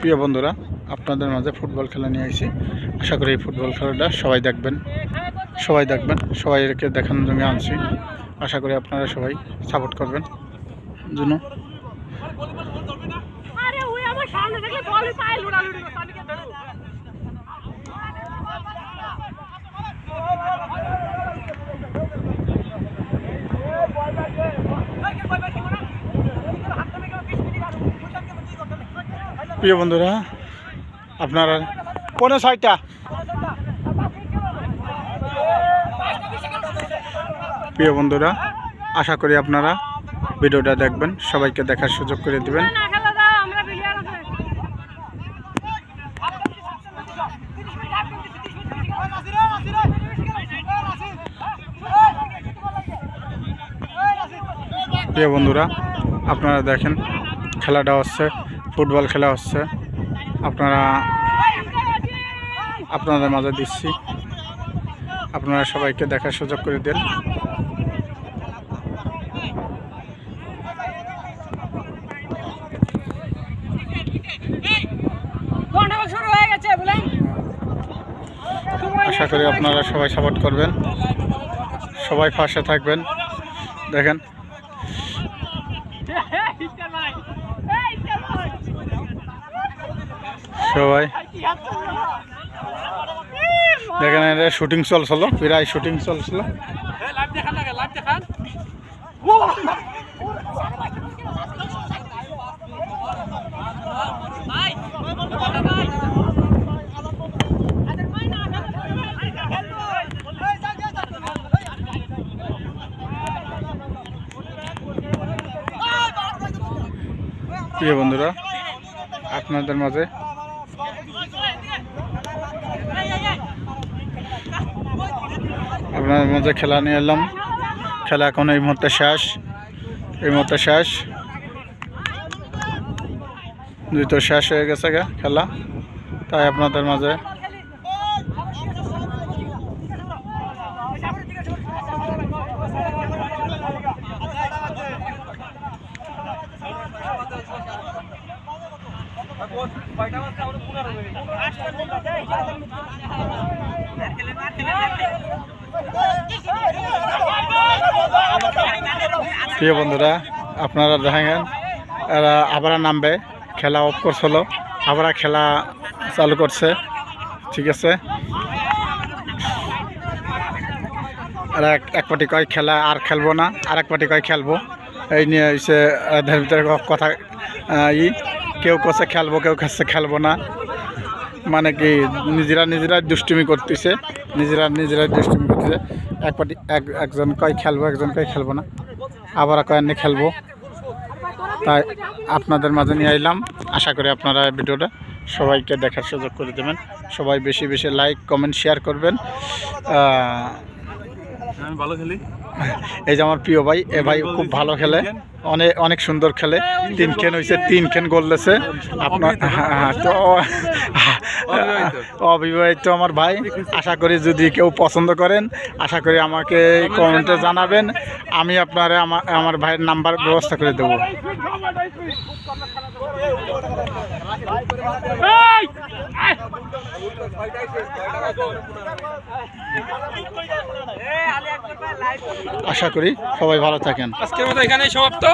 প্রিয় বন্ধুরা, আপনাদের মাঝে ফুটবল খেলা নিয়ে আসি। আশা করি এই ফুটবল খেলাটা সবাই দেখবেন, সবাইকে দেখানোর জন্য আনছি। আশা করি আপনারা সবাই সাপোর্ট করবেন জন্য। প্রিয় বন্ধুরা, আপনারা কোনে সাইডটা প্রিয় বন্ধুরা, আশা করি আপনারা ভিডিওটা দেখবেন, সবাইকে দেখার সুযোগ করে দিবেন। প্রিয় বন্ধুরা, আপনারা দেখেন খেলাটা হচ্ছে, ফুটবল খেলা হচ্ছে। আপনাদের মাঝে দিচ্ছি, আপনারা সবাইকে দেখার সুযোগ করে দেন। আশা করি আপনারা সবাই সাপোর্ট করবেন, সবাই পাশে থাকবেন। দেখেন সবাই দেখেন, এটা শুটিং চলছিল, প্রায় শুটিং চলছিল। প্রিয় বন্ধুরা, আপনাদের মাঝে খেলা নিয়ে এলাম। খেলা এখন এই মুহূর্তে শেষ, দুটো শেষ হয়ে গেছে খেলা, তাই আপনাদের মাঝে প্রিয় বন্ধুরা, আপনারা দেখেন এরা আবার নামবে, খেলা অফ করছিল, আবার খেলা চালু করছে। ঠিক আছে, আর এক পার্টি কয় খেলা আর খেলবো না, আর এক পার্টি কয় খেলবো। এই নিয়ে হচ্ছে এদের ভিতরে কথা, কেউ কাছে খেলবো, কেউ কাছে খেলবো না, মানে কি নিজেরা দুষ্টুমি করতেছে, এক পার্টি একজন কয় খেলবো, একজন কয় খেলবো না, আবার কয় এনে খেলবো। তাই আপনাদের মাঝে নিয়ে আইলাম। আশা করি আপনারা ভিডিওটা সবাইকে দেখার সুযোগ করে দেবেন, সবাই বেশি বেশি লাইক কমেন্ট শেয়ার করবেন। আমি ভালো খেলি। এই যে আমার প্রিয় ভাই, এ ভাই খুব ভালো খেলে, অনেক সুন্দর খেলে। 3 খেন হয়েছে, 3 খেন গোল দিয়েছে। আপনার তো অবিবাহিত আমার ভাই। আশা করি যদি কেউ পছন্দ করেন, আশা করি আমাকে কমেন্টে জানাবেন, আমি আপনারা আমার ভাইয়ের নাম্বার ব্যবস্থা করে দেবো। আশা করি সবাই ভালো থাকেন। আজকের মতো এখানেই সমাপ্ত।